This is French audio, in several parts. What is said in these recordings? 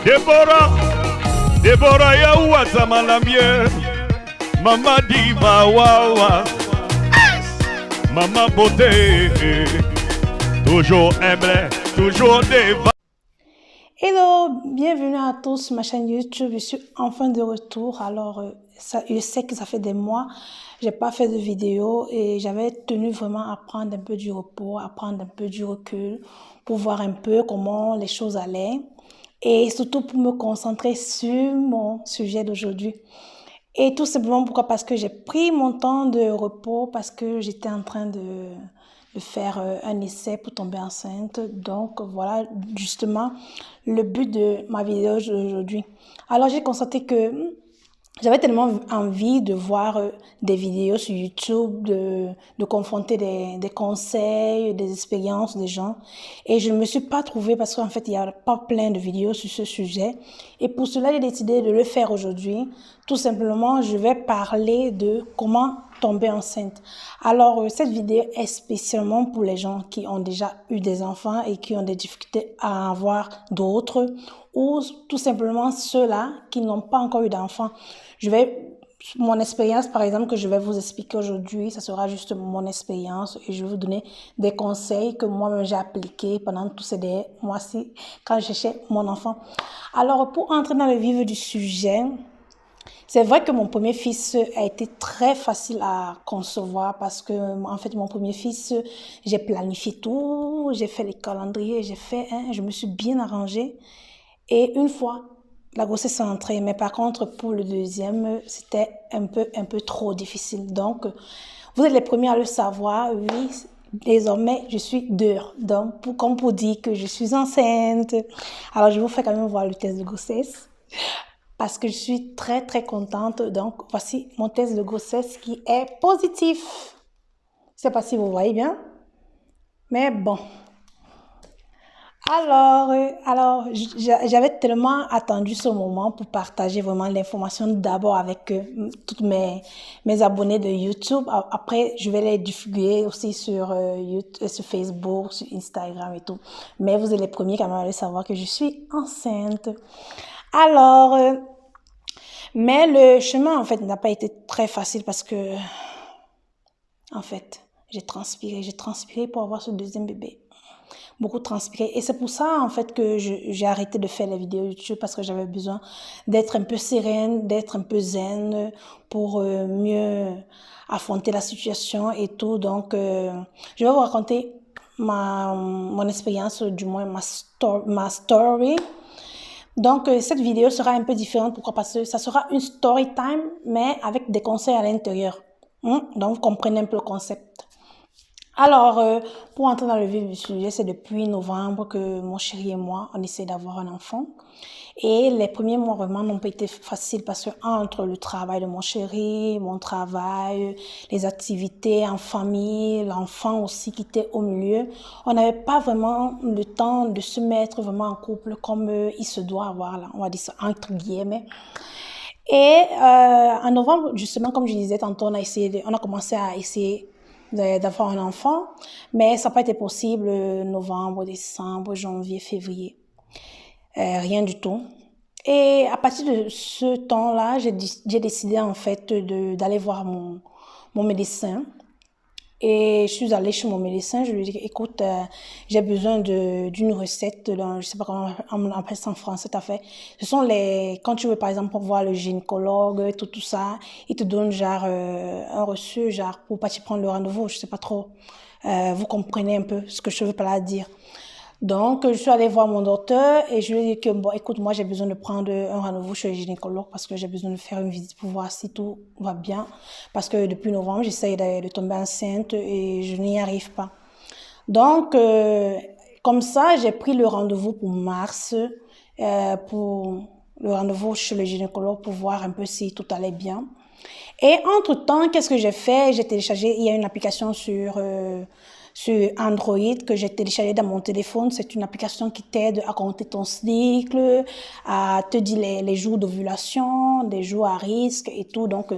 Deborah, Deborah ya uwazama la mie. Mama diva wawa, Mama beauté, toujours humble, toujours devant. Hello, bienvenue à tous sur ma chaîne YouTube. Je suis enfin de retour. Alors, je sais que ça fait des mois, j'ai pas fait de vidéo et j'avais tenu vraiment à prendre un peu du repos, à prendre un peu du recul pour voir un peu comment les choses allaient et surtout pour me concentrer sur mon sujet d'aujourd'hui. Et tout simplement pourquoi? Parce que j'ai pris mon temps de repos, parce que j'étais en train de faire un essai pour tomber enceinte. Donc voilà justement le but de ma vidéo d'aujourd'hui. Alors j'ai constaté que j'avais tellement envie de voir des vidéos sur YouTube, de confronter des conseils, des expériences des gens. Et je ne me suis pas trouvée parce qu'en fait, il n'y a pas plein de vidéos sur ce sujet. Et pour cela, j'ai décidé de le faire aujourd'hui. Tout simplement, je vais parler de comment tomber enceinte. Alors, cette vidéo est spécialement pour les gens qui ont déjà eu des enfants et qui ont des difficultés à en avoir d'autres, ou tout simplement ceux-là qui n'ont pas encore eu d'enfants. Mon expérience, par exemple, que je vais vous expliquer aujourd'hui, ça sera juste mon expérience et je vais vous donner des conseils que moi-même j'ai appliqués pendant tous ces derniers mois-ci quand je cherchais mon enfant. Alors, pour entrer dans le vif du sujet, c'est vrai que mon premier fils a été très facile à concevoir parce que, en fait, mon premier fils, j'ai planifié tout, j'ai fait les calendriers, je me suis bien arrangée. Et une fois, la grossesse est entrée. Mais par contre, pour le deuxième, c'était un peu trop difficile. Donc, vous êtes les premiers à le savoir. Oui, désormais, je suis dehors. Donc, comme pour dire que je suis enceinte. Alors, je vous fais quand même voir le test de grossesse parce que je suis très, très contente. Donc, voici mon test de grossesse qui est positif. Je ne sais pas si vous voyez bien, mais bon. J'avais tellement attendu ce moment pour partager vraiment l'information d'abord avec toutes mes abonnés de YouTube. Après, je vais les diffuser aussi sur YouTube, sur Facebook, sur Instagram et tout. Mais vous êtes les premiers quand même à le savoir que je suis enceinte. Alors, mais le chemin en fait n'a pas été très facile parce que, en fait, j'ai transpiré pour avoir ce deuxième bébé. Beaucoup transpiré. Et c'est pour ça, en fait, que j'ai arrêté de faire les vidéos YouTube parce que j'avais besoin d'être un peu sereine, d'être un peu zen pour mieux affronter la situation et tout. Donc, je vais vous raconter mon expérience, du moins ma story. Donc, cette vidéo sera un peu différente. Pourquoi? Parce que ça sera une story time, mais avec des conseils à l'intérieur. Donc, vous comprenez un peu le concept. Alors, pour entrer dans le vif du sujet, c'est depuis novembre que mon chéri et moi, on essaie d'avoir un enfant. Et les premiers mois vraiment n'ont pas été faciles parce que entre le travail de mon chéri, mon travail, les activités en famille, l'enfant aussi qui était au milieu, on n'avait pas vraiment le temps de se mettre vraiment en couple comme il se doit avoir, là, on va dire ça entre guillemets. Et en novembre, justement, comme je disais tantôt, on a commencé à essayer d'avoir un enfant, mais ça n'a pas été possible novembre, décembre, janvier, février. Rien du tout. Et à partir de ce temps-là, j'ai décidé en fait d'aller voir mon médecin. Et je suis allée chez mon médecin, je lui ai dit, écoute, j'ai besoin d'une recette, je sais pas comment on appelle ça en français, t'as fait. Ce sont quand tu veux par exemple voir le gynécologue, tout ça, il te donne genre un reçu, genre pour pas t'y prendre le rendez-vous, je sais pas trop. Vous comprenez un peu ce que je veux par là dire. Donc, je suis allée voir mon docteur et je lui ai dit que, bon, écoute, moi, j'ai besoin de prendre un rendez-vous chez le gynécologue parce que j'ai besoin de faire une visite pour voir si tout va bien. Parce que depuis novembre, j'essaye de tomber enceinte et je n'y arrive pas. Donc, comme ça, j'ai pris le rendez-vous pour mars, pour le rendez-vous chez le gynécologue pour voir un peu si tout allait bien. Et entre-temps, qu'est-ce que j'ai fait? J'ai téléchargé, il y a une application sur Android que j'ai téléchargé dans mon téléphone. C'est une application qui t'aide à compter ton cycle, à te dire les jours d'ovulation, des jours à risque et tout. Donc,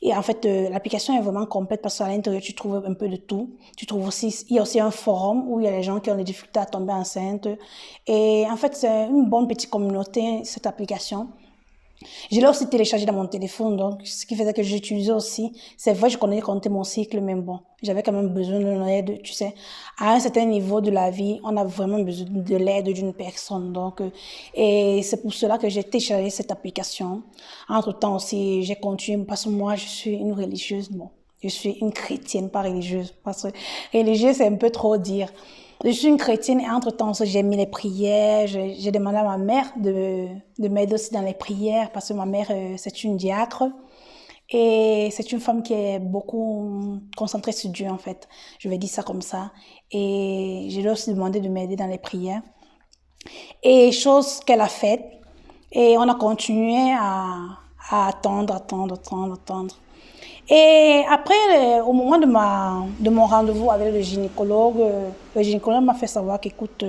et en fait, l'application est vraiment complète parce qu'à l'intérieur, tu trouves un peu de tout. Tu trouves aussi, il y a aussi un forum où il y a les gens qui ont des difficultés à tomber enceinte. Et en fait, c'est une bonne petite communauté, cette application. Je l'ai aussi téléchargé dans mon téléphone, donc ce qui faisait que j'utilisais aussi. C'est vrai, je connais compter mon cycle, mais bon, j'avais quand même besoin de l'aide, tu sais. À un certain niveau de la vie, on a vraiment besoin de l'aide d'une personne. Donc, et c'est pour cela que j'ai téléchargé cette application. Entre-temps aussi, j'ai continué, parce que moi, je suis une religieuse, bon. Je suis une chrétienne, pas religieuse, parce que religieuse, c'est un peu trop dire. Je suis une chrétienne et entre-temps, j'ai mis les prières. J'ai demandé à ma mère de m'aider aussi dans les prières parce que ma mère, c'est une diacre et c'est une femme qui est beaucoup concentrée sur Dieu, en fait. Je vais dire ça comme ça. Et je lui ai aussi demandé de m'aider dans les prières. Et chose qu'elle a faite. Et on a continué à attendre. Et après, au moment de mon rendez-vous avec le gynécologue m'a fait savoir qu'écoute,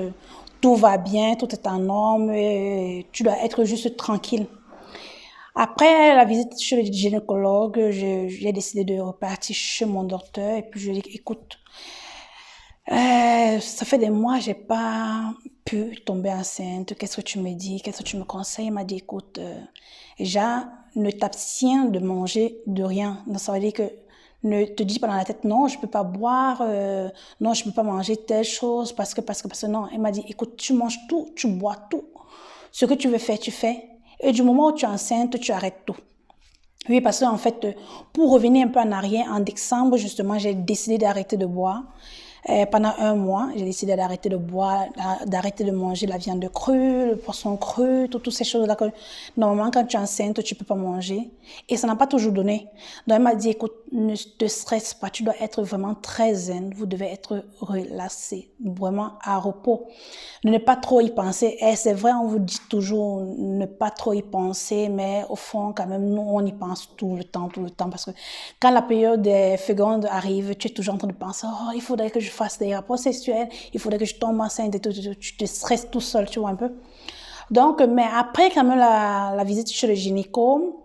tout va bien, tout est en norme, et tu dois être juste tranquille. Après la visite chez le gynécologue, j'ai décidé de repartir chez mon docteur et puis je lui ai dit, écoute, ça fait des mois, j'ai pas pu tomber enceinte. Qu'est-ce que tu me dis? Qu'est-ce que tu me conseilles? Il m'a dit, écoute, déjà, ne t'abstiens de manger de rien. Donc, ça veut dire que ne te dis pas dans la tête, non, je peux pas boire, non, je peux pas manger telle chose parce que non. Il m'a dit, écoute, tu manges tout, tu bois tout. Ce que tu veux faire, tu fais. Et du moment où tu es enceinte, tu arrêtes tout. Oui, parce qu'en fait, pour revenir un peu en arrière, en décembre, justement, j'ai décidé d'arrêter de boire. Pendant un mois, j'ai décidé d'arrêter de boire, d'arrêter de manger la viande crue, le poisson cru, toutes ces choses-là que normalement quand tu es enceinte, tu peux pas manger. Et ça n'a pas toujours donné. Donc elle m'a dit, écoute, ne te stresse pas, tu dois être vraiment très zen, vous devez être relâché, vraiment à repos. Ne pas trop y penser. Et c'est vrai, on vous dit toujours ne pas trop y penser, mais au fond, quand même, nous, on y pense tout le temps, parce que quand la période des fécondes arrive, tu es toujours en train de penser, oh, il faudrait que je fasse des rapports sexuels, il faudrait que je tombe enceinte et tout, tu te stresses tout seul, tu vois un peu. Donc, mais après quand même la visite chez le gynéco,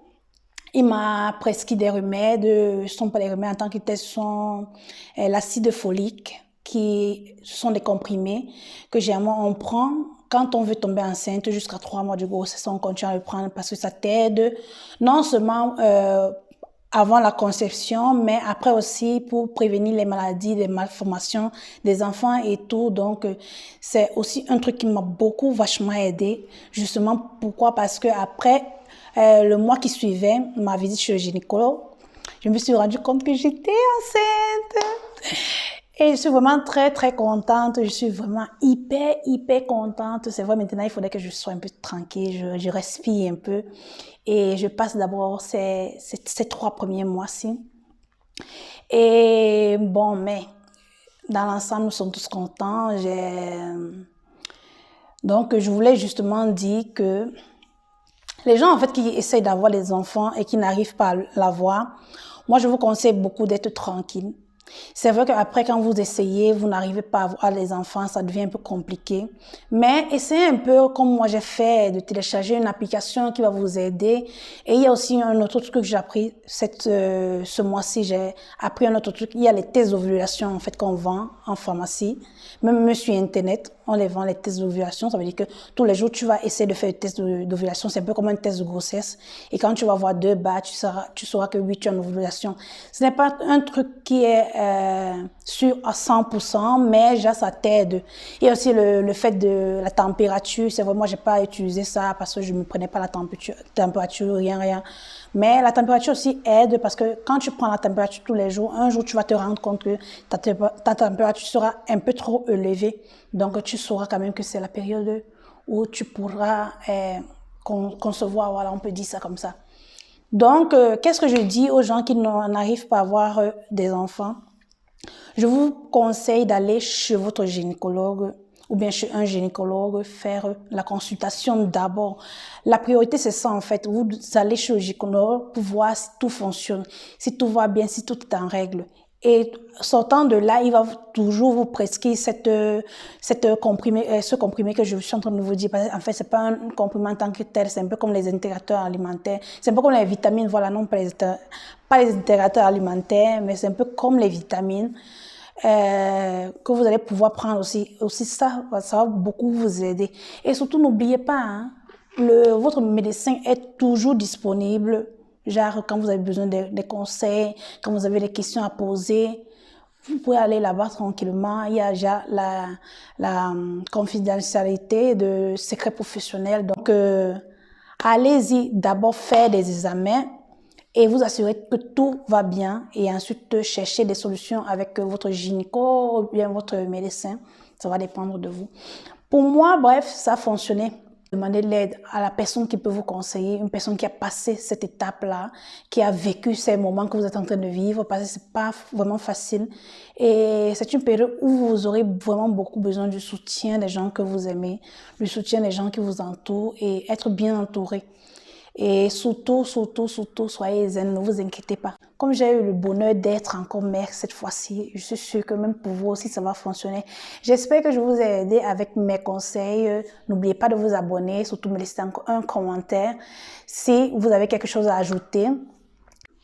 il m'a prescrit des remèdes, ce sont pas des remèdes en tant que tels, ce sont l'acide folique, qui sont des comprimés que généralement on prend quand on veut tomber enceinte jusqu'à 3 mois de grossesse, on continue à le prendre parce que ça t'aide non seulement avant la conception, mais après aussi pour prévenir les maladies, les malformations des enfants et tout. Donc, c'est aussi un truc qui m'a vachement aidé. Justement, pourquoi? Parce que après, le mois qui suivait ma visite chez le gynécologue, je me suis rendu compte que j'étais enceinte. Et je suis vraiment très, très contente. Je suis vraiment hyper contente. C'est vrai, maintenant, il faudrait que je sois un peu tranquille. Je respire un peu. Et je passe d'abord ces 3 premiers mois-ci. Et bon, mais dans l'ensemble, nous sommes tous contents. Donc, je voulais justement dire que les gens, en fait, qui essayent d'avoir des enfants et qui n'arrivent pas à l'avoir, moi, je vous conseille beaucoup d'être tranquille. C'est vrai qu'après, quand vous essayez, vous n'arrivez pas à avoir les enfants, ça devient un peu compliqué. Mais essayez un peu, comme moi j'ai fait, de télécharger une application qui va vous aider. Et il y a aussi un autre truc que j'ai appris ce mois-ci. J'ai appris un autre truc. Il y a les tests d'ovulation, en fait, qu'on vend en pharmacie. Même sur Internet, on les vend, les tests d'ovulation. Ça veut dire que tous les jours, tu vas essayer de faire le test d'ovulation. C'est un peu comme un test de grossesse. Et quand tu vas voir 2 bas, tu sauras que oui, tu as une ovulation. Ce n'est pas un truc qui est sûr à 100%, mais déjà, ça t'aide. Il y a aussi le fait de la température. C'est vrai, moi, j'ai pas utilisé ça parce que je me prenais pas la température, rien. Mais la température aussi aide parce que quand tu prends la température tous les jours, un jour, tu vas te rendre compte que ta température sera un peu trop élevée. Donc, tu sauras quand même que c'est la période où tu pourras concevoir, voilà, on peut dire ça comme ça. Donc, qu'est-ce que je dis aux gens qui n'arrivent pas à avoir des enfants? Je vous conseille d'aller chez votre gynécologue ou bien chez un gynécologue faire la consultation d'abord. La priorité, c'est ça en fait. Vous allez chez le gynécologue pour voir si tout fonctionne, si tout va bien, si tout est en règle. Et sortant de là, il va toujours vous prescrire ce comprimé que je suis en train de vous dire. En fait, c'est pas un comprimé en tant que tel, c'est un peu comme les intégrateurs alimentaires. C'est un peu comme les vitamines, voilà, non pas les intégrateurs alimentaires, mais c'est un peu comme les vitamines que vous allez pouvoir prendre aussi. Aussi ça va beaucoup vous aider. Et surtout, n'oubliez pas, hein, votre médecin est toujours disponible. Genre, quand vous avez besoin des conseils, quand vous avez des questions à poser, vous pouvez aller là-bas tranquillement. Il y a déjà la confidentialité de secret professionnel. Donc, allez-y d'abord faire des examens et vous assurer que tout va bien et ensuite chercher des solutions avec votre gynéco ou bien votre médecin. Ça va dépendre de vous. Pour moi, bref, ça a fonctionné. Demandez de l'aide à la personne qui peut vous conseiller, une personne qui a passé cette étape-là, qui a vécu ces moments que vous êtes en train de vivre, parce que c'est pas vraiment facile. Et c'est une période où vous aurez vraiment beaucoup besoin du soutien des gens que vous aimez, du soutien des gens qui vous entourent et être bien entouré. Et surtout, soyez zen, ne vous inquiétez pas. Comme j'ai eu le bonheur d'être encore mère cette fois-ci, je suis sûre que même pour vous aussi, ça va fonctionner. J'espère que je vous ai aidé avec mes conseils. N'oubliez pas de vous abonner, surtout me laisser un commentaire si vous avez quelque chose à ajouter.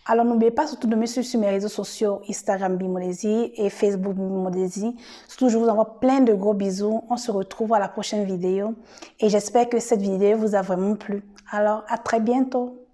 Alors, n'oubliez pas surtout de me suivre sur mes réseaux sociaux, Instagram Bimodesi et Facebook Bimodesi. Surtout, je vous envoie plein de gros bisous. On se retrouve à la prochaine vidéo. Et j'espère que cette vidéo vous a vraiment plu. Alors, à très bientôt.